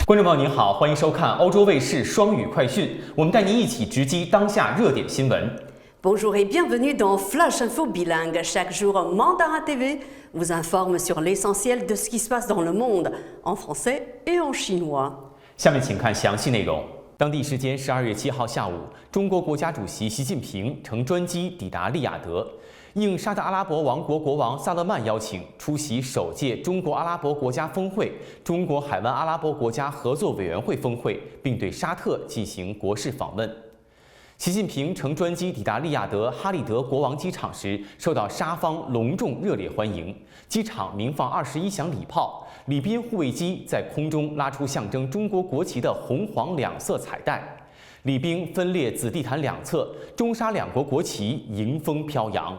观众朋友您好，欢迎收看欧洲卫视双语快讯，我们带您一起直击当下热点新闻。Bonjour et bienvenue dans Flash Info Bilingue. Chaque jour, Mandarin TV vous informe sur l'essentiel de ce qui se passe dans le monde, en français et en chinois. 下面请看详细内容。当地时间12月7号下午，中国国家主席习近平乘专机抵达利雅得，应沙特阿拉伯王国国王萨勒曼邀请，出席首届中国阿拉伯国家峰会、中国海湾阿拉伯国家合作委员会峰会，并对沙特进行国事访问。习近平乘专机抵达利雅得哈利德国王机场时，受到沙方隆重热烈欢迎。机场鸣放21响礼炮，礼宾护卫机在空中拉出象征中国国旗的红黄两色彩带，礼宾分列紫地毯两侧，中沙两国国旗迎风飘扬。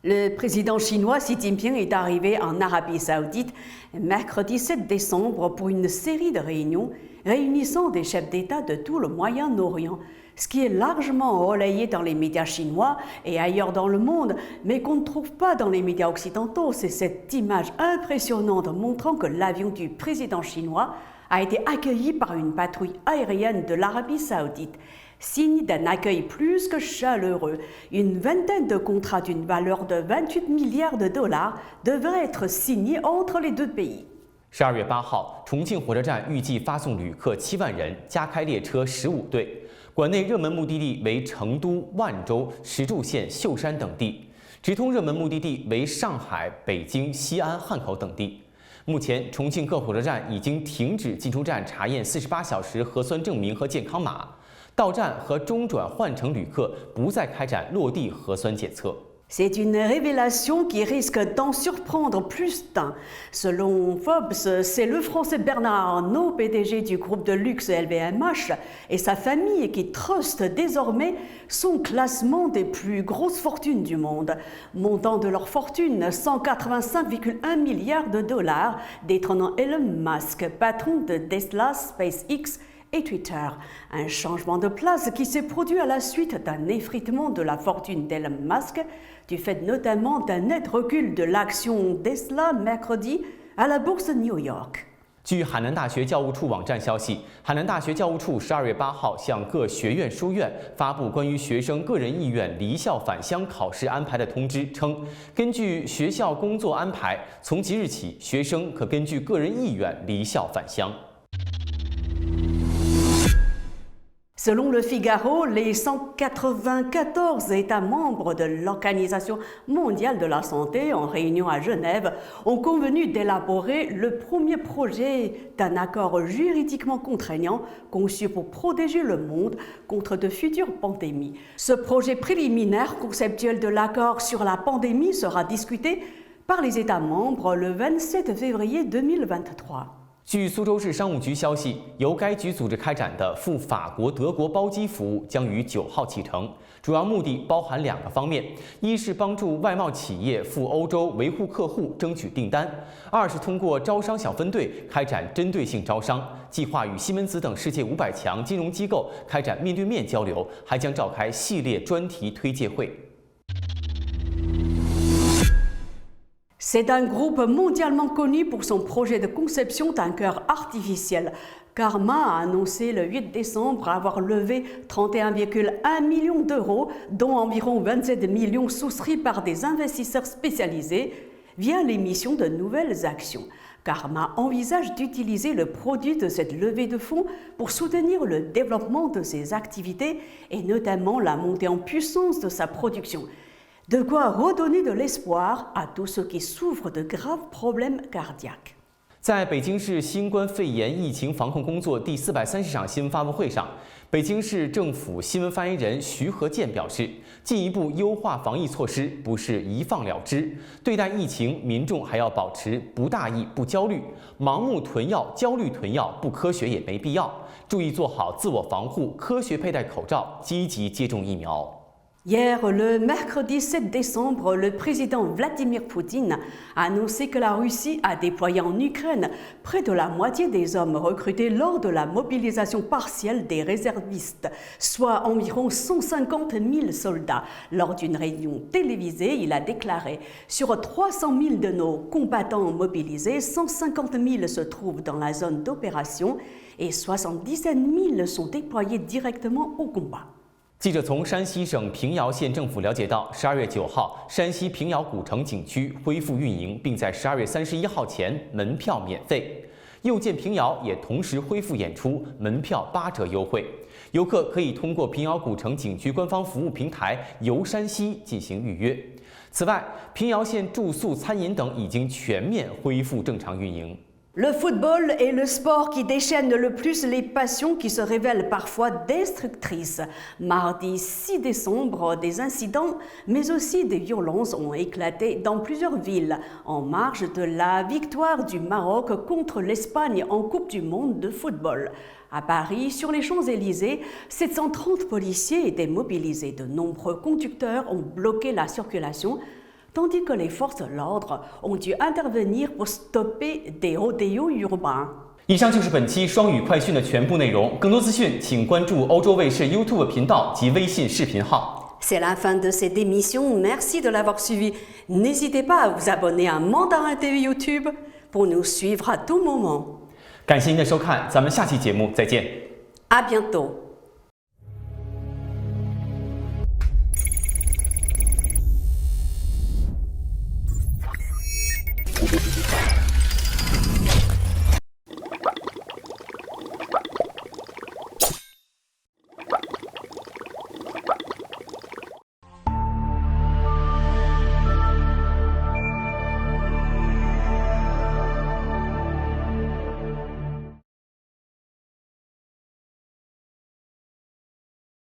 Le président chinois Xi Jinping est arrivé en Arabie Saoudite mercredi 7 décembre pour une série de réunions réunissant des chefs d'État de tout le Moyen-Orient, ce qui est largement relayé dans les médias chinois et ailleurs dans le monde, mais qu'on ne trouve pas dans les médias occidentaux. C'est cette image impressionnante montrant que l'avion du président chinois a été accueilli par une patrouille aérienne de l'Arabie Saoudite. Signe d'un accueil plus que chaleureux, une vingtaine de contrats d'une valeur de 28 milliards de dollars devraient être signés entre les deux pays. 12月8号，重庆火车站预计发送旅客7万人，加开列车15对。馆内热门目的地为成都、万州、石柱县、秀山等地，直通热门目的地为上海、北京、西安、汉口等地。目前，重庆各火车站已经停止进出站查验48小时核酸证明和健康码，到站和中转换乘旅客不再开展落地核酸检测。C'est une révélation qui risque d'en surprendre plus d'un. Selon Forbes, c'est le Français Bernard Arnault, PDG du groupe de luxe LVMH, et sa famille qui truste désormais son classement des plus grosses fortunes du monde. Montant de leur fortune, 185,1 milliards de dollars, détrônant Elon Musk, patron de Tesla, SpaceX, et Twitter. Un changement de place qui s'est produit à la suite d'un effritement de la fortune d'Elon Musk, du fait notamment d'un net recul de l'action Tesla mercredi à la bourse de New York. 据海南大学教务处网站消息，海南大学教务处12月8号向各学院书院发布关于学生个人意愿离校返乡考试安排的通知，称根据学校工作安排，从即日起，学生可根据个人意愿离校返乡。Selon le Figaro, les 194 États membres de l'Organisation mondiale de la santé en réunion à Genève ont convenu d'élaborer le premier projet d'un accord juridiquement contraignant conçu pour protéger le monde contre de futures pandémies. Ce projet préliminaire conceptuel de l'accord sur la pandémie sera discuté par les États membres le 27 février 2023. 据苏州市商务局消息，由该局组织开展的赴法国、德国包机服务将于9号启程，主要目的包含2个方面：一是帮助外贸企业赴欧洲维护客户、争取订单；二是通过招商小分队开展针对性招商，计划与西门子等世界500强金融机构开展面对面交流，还将召开系列专题推介会。C'est un groupe mondialement connu pour son projet de conception d'un cœur artificiel. Karma a annoncé le 8 décembre avoir levé 31,1 millions d'euros, dont environ 27 millions souscrits par des investisseurs spécialisés via l'émission de nouvelles actions. Karma envisage d'utiliser le produit de cette levée de fonds pour soutenir le développement de ses activités et notamment la montée en puissance de sa production. De quoi redonner de l'espoir à tous ceux qui souffrent de graves problèmes cardiaques. 在北京市新冠肺炎疫情防控工作第430场新闻发布会上，北京市政府新闻发言人徐和建表示，进一步优化防疫措施不是一放了之，对待疫情，民众还要保持不大意、不焦虑，盲目囤药、焦虑囤药不科学也没必要，注意做好自我防护，科学佩戴口罩，积极接种疫苗。Hier, le mercredi 7 décembre, le président Vladimir Poutine a annoncé que la Russie a déployé en Ukraine près de la moitié des hommes recrutés lors de la mobilisation partielle des réservistes, soit environ 150 000 soldats. Lors d'une réunion télévisée, il a déclaré « Sur 300 000 de nos combattants mobilisés, 150 000 se trouvent dans la zone d'opération et 77 000 sont déployés directement au combat. » 记者从山西省平遥县政府了解到，12月9号，山西平遥古城景区恢复运营，并在12月31号前门票免费。又见平遥也同时恢复演出，门票8折优惠。游客可以通过平遥古城景区官方服务平台“游山西”进行预约。此外，平遥县住宿、餐饮等已经全面恢复正常运营。 Le football est le sport qui déchaîne le plus les passions qui se révèlent parfois destructrices. Mardi 6 décembre, des incidents, mais aussi des violences ont éclaté dans plusieurs villes en marge de la victoire du Maroc contre l'Espagne en Coupe du monde de football. À Paris, sur les Champs-Élysées, 730 policiers étaient mobilisés. De nombreux conducteurs ont bloqué la circulation, tandis que les forces de l'ordre ont dû intervenir pour stopper des rodéos urbains. 以上就是本期双语快讯的全部内容。更多资讯，请关注欧洲卫视 YouTube 频道及微信视频号。 C'est la fin de cette émission. Merci de l'avoir suivi. N'hésitez pas à vous abonner à Mandarin TV YouTube pour nous suivre à tout moment. 感谢您的收看，咱们下期节目再见。À bientôt.